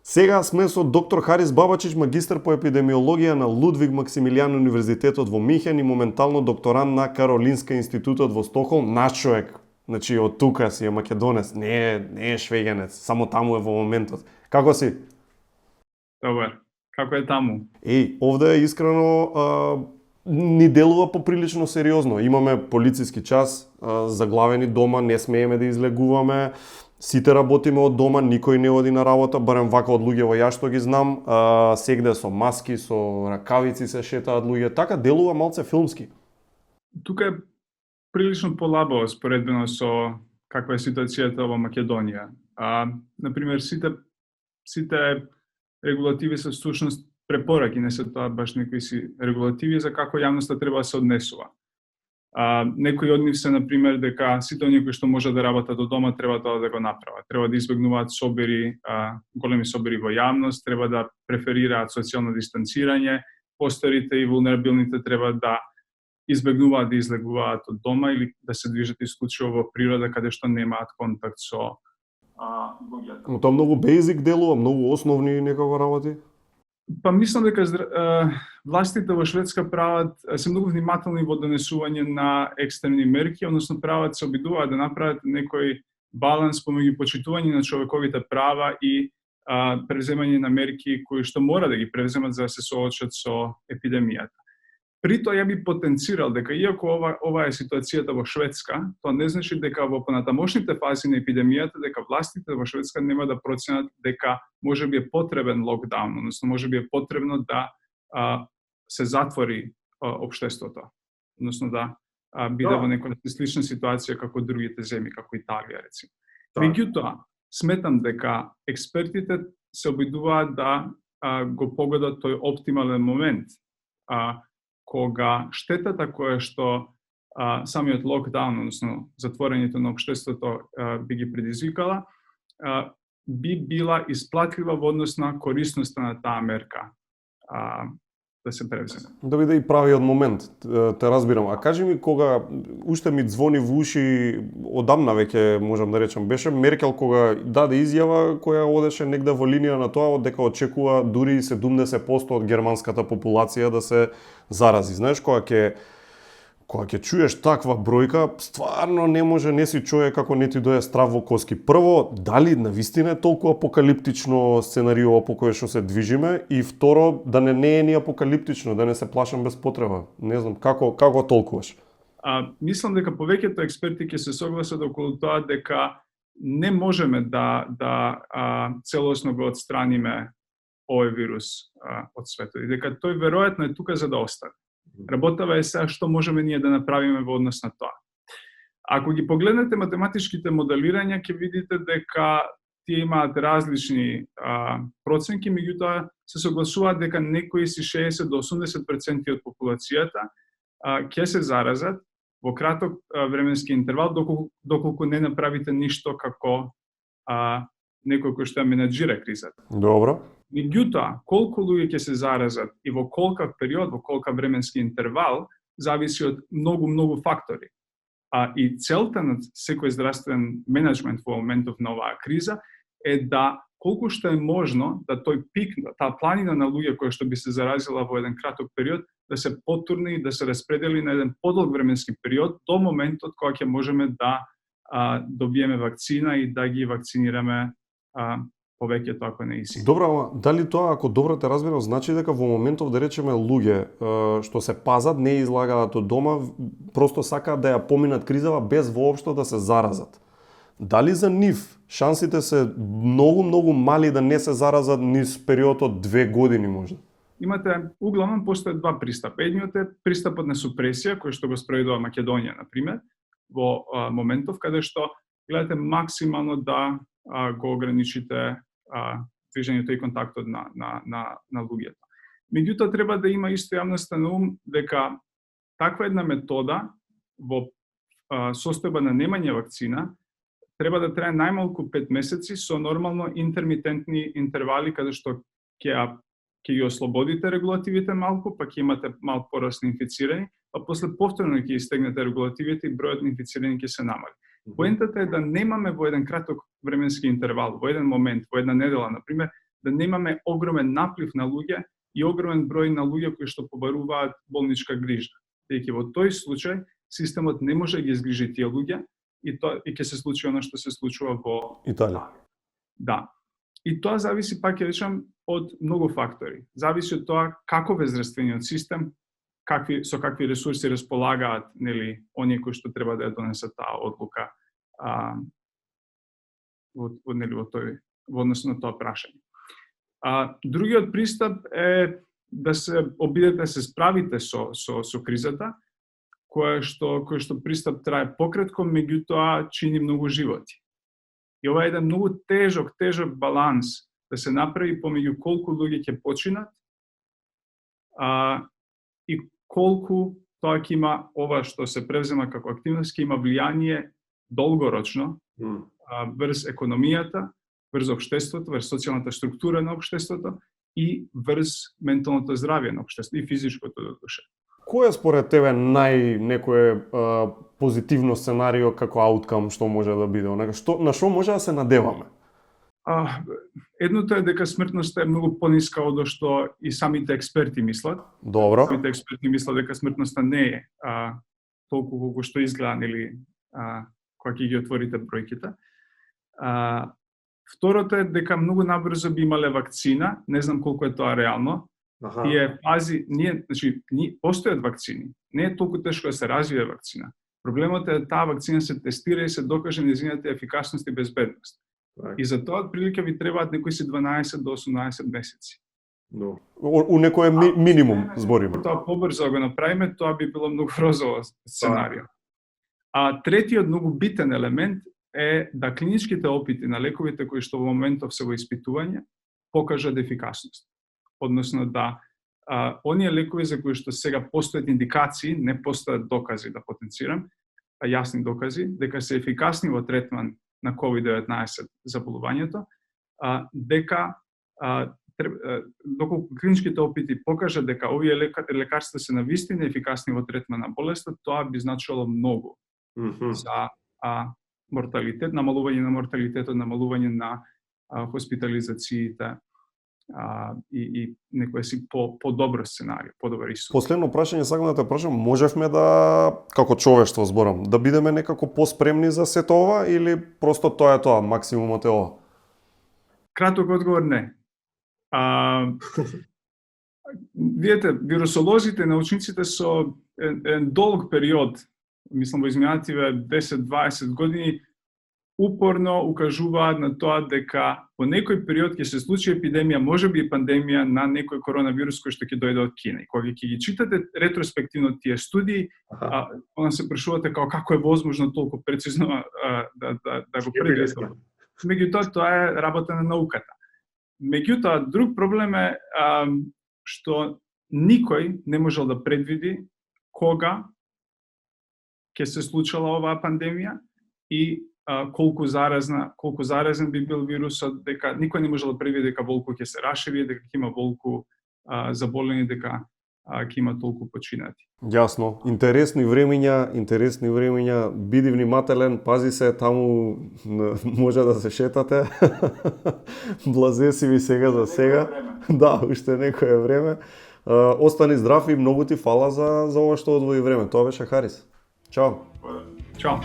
Сега сме со доктор Харис Бабачич, магистар по епидемиологија на Лудвиг Максимилијан универзитетот во Михен и моментално докторант на Каролинска институтот во Стокхолм. Наш човек, значи од тука си е македонец, не е швеѓанец, само таму е во моментот. Како си? Добар. Како е таму? Овде искрено ни делува поприлично сериозно. Имаме полициски час, заглавени дома, не смееме да излегуваме. Сите работиме од дома, никој не оди на работа, барем вака од луѓе во ја што ги знам, сегде со маски, со ракавици се шетаат луѓе, така делува малце филмски. Тука е прилично полабаво споредбено со каква е ситуацијата во Македонија. Например, сите регулативи се всушност препораки, не се тоа баш некои си регулативи за како јавноста треба да се однесува. Некои од нив се, например, дека сите оние кои што може да работат од дома треба тоа да го направат. Треба да избегнуваат собери, големи собери во јавност, треба да преферираат социјално дистанцирање, постарите и вулнерабилните треба да избегнуваат да излегуваат од дома или да се движат исклучиво во природа каде што немаат контакт со луѓето. Но тоа многу бейзик делува, многу основни некако работи. Па мислам дека властите во Шведска прават се многу внимателни во донесување на екстремни мерки, односно се обидуваат да направат некој баланс помеѓу почитување на човековите права и превземање на мерки кои што мора да ги превземат за да се соочат со епидемијата. При тоа ја би потенцирал дека иако ова е ситуацијата во Шведска, тоа не значи дека во понатамошните фази на епидемијата дека властите во Шведска нема да проценат дека можеби е потребен локдаун, односно можеби е потребно да се затвори општеството, односно да биде во некоја слична ситуација како другите земји, како Италија рецимо. Меѓутоа, сметам дека експертите се обидуваат да го погодат тој оптимален момент, кога штетата која што самиот локдаун, односно затворањето на општеството би ги предизвикала, би била исплатлива во однос на корисноста на таа мерка да се превземе. Да биде и правиот момент, те разбирам. А кажи ми кога уште ми звони во уши, одамна веќе можам да речам, беше Меркел кога даде изјава која одеше негде во линија на тоа дека очекува дури 70% од германската популација да се зарази. Знаеш, кога ќе чуеш таква бројка, стварно не си човек како не ти дое страв во коски. Прво, дали навистина е толку апокалиптично сценарио по кое што се движиме, и второ, да не е ни апокалиптично, да не се плашам без потреба. Не знам, како толкуваш? Мислам дека повеќето експерти ќе се согласат околу тоа дека не можеме да целосно го отстраниме овој вирус од светот и дека тој веројатно е тука за да остане. Работава е сега што можеме ние да направиме во однос на тоа. Ако ги погледнете математичките моделирања, ќе видите дека тие имаат различни проценки, меѓутоа се согласуваат дека некои си 60 до 80% од популацијата ќе се заразат во краток временски интервал, доколку не направите ништо како некој кој што ја менаџира кризата. Добро. Меѓутоа, колку луѓе ќе се заразат и во колкав период, во колкав временски интервал, зависи од многу фактори. И целта на секој здравствен менеджмент во моментов на оваа криза е да колку што е можно да тој пик, таа планина на луѓе која што би се заразила во еден краток период, да се потурни и да се распредели на еден подолг временски период до моментот кога ќе можеме да добиеме вакцина и да ги вакцинираме повеќето ако не и си. Добро, ама дали тоа, ако добро те разбирам, значи дека во моментов, да речеме, луѓе што се пазат, не излагаат од дома, просто сакаат да ја поминат кризава без воопшто да се заразат. Дали за нив шансите се многу мали да не се заразат низ период од 2 години можда? Углавном постојат два пристапа. Едниот е пристапот на супресија, кој што го спроведува Македонија, например, во моментов каде што гледате максимално да го ограничите движењето и контактот на луѓето. Меѓутоа, треба да има исто јавноста на ум дека таква една метода во состојба на немање вакцина треба да трае најмалку 5 месеци со нормално интермитентни интервали каде што ќе ги ослободите регулативите малку, па ќе имате мал пораст на инфицирани, па после повторно ќе истегнете регулативите и бројот на инфицирани ќе се намали. Поентата е да немаме во еден краток временски интервал, во еден момент, во една недела, например, да немаме огромен наплив на луѓе и огромен број на луѓе кои што побаруваат болничка грижа. Дејќи во тој случај системот не може да ги изгрижи тие луѓе и ќе се случи она што се случува во Италија. Да. И тоа зависи, пак ќе речам, од многу фактори. Зависи од тоа каков е здравствениот систем, со какви ресурси располагаат, нели, оние кои што треба да ја донесат таа одлука во однос на тоа прашање. Другиот пристап е да се обидете да се справите со кризата, кој што пристап трае пократко, меѓутоа чини многу животи. И ова е еден многу тежок баланс да се направи помеѓу колку луѓе ќе починат и колку тоа ќе има, ова што се превзема како активност, ќе има влијание долгорочно врз економијата, врз општеството, врз социјалната структура на општеството и врз менталното здравје на општеството и физичкото душе. Кој е според тебе некое позитивно сценарио како ауткам што може да биде? На што може да се надеваме? Едното е дека смртноста е многу пониска од што и самите експерти мислат. Добро. Самите експерти мислат дека смртноста не е толку колку што изгледа, нели, кога ќе ги отворите бројките. Второто е дека многу набрзо би имале вакцина, не знам колку е тоа реално. Постојат вакцини. Не е толку тешко да се развие вакцина. Проблемот е да таа вакцина се тестира и се докаже нејзината ефикасност и безбедност. И за тоа прилика ви требаат некои 12 до 18 месеци. У некој минимум збориме. Тоа побрзо го направиме, тоа би било многу розово сценарио. Третиот многу битен елемент е да клиничките опити на лековите кои што во моментов се во испитување покажат ефикасност. Односно да оние лекови за кои што сега постојат индикации, не постојат докази, да потенцирам, јасни докази, дека се ефикасни во третман на COVID-19 заболувањето, дека доколку клиничките опити покажат дека овие лекарства се навистина ефикасни во третман на болеста, тоа би значило многу за морталитет, намалување на морталитетот, намалување на хоспитализациите и некој си по-добро сценарио, по-добар исход. Последно прашање сакам да те прашам, можевме да, како човештво зборам, да бидеме некако поспремни за сето ова или просто тоа е тоа, максимумот е ова? Краток одговор не. Видете, вирусолозите, научниците со еден долг период, мислам во изминативе 10-20 години, упорно укажуваат на тоа дека во некој период ќе се случи епидемија, можеби и пандемија на некој коронавирус кој што ќе дојде од Кина. И кога ќе ги читате ретроспективно тие студии, она се прашувате како е возможно толку прецизно да го предвидат. Меѓутоа, тоа е работа на науката. Меѓутоа, друг проблем е што никој не можел да предвиди кога ќе се случила оваа пандемија и колку заразен би бил вирусот, дека никој не можел да предвиди дека волку ќе се рашири, дека ќе има волку заболени, дека ќе има толку починати. Јасно. Интересни времиња, биди внимателен, пази се, таму може да се шетате. Блазе си ви сега за сега. Да, уште некое време. Остани здрав и многу ти фала за ова што одвои време. Тоа беше Харис. Чао. Чао.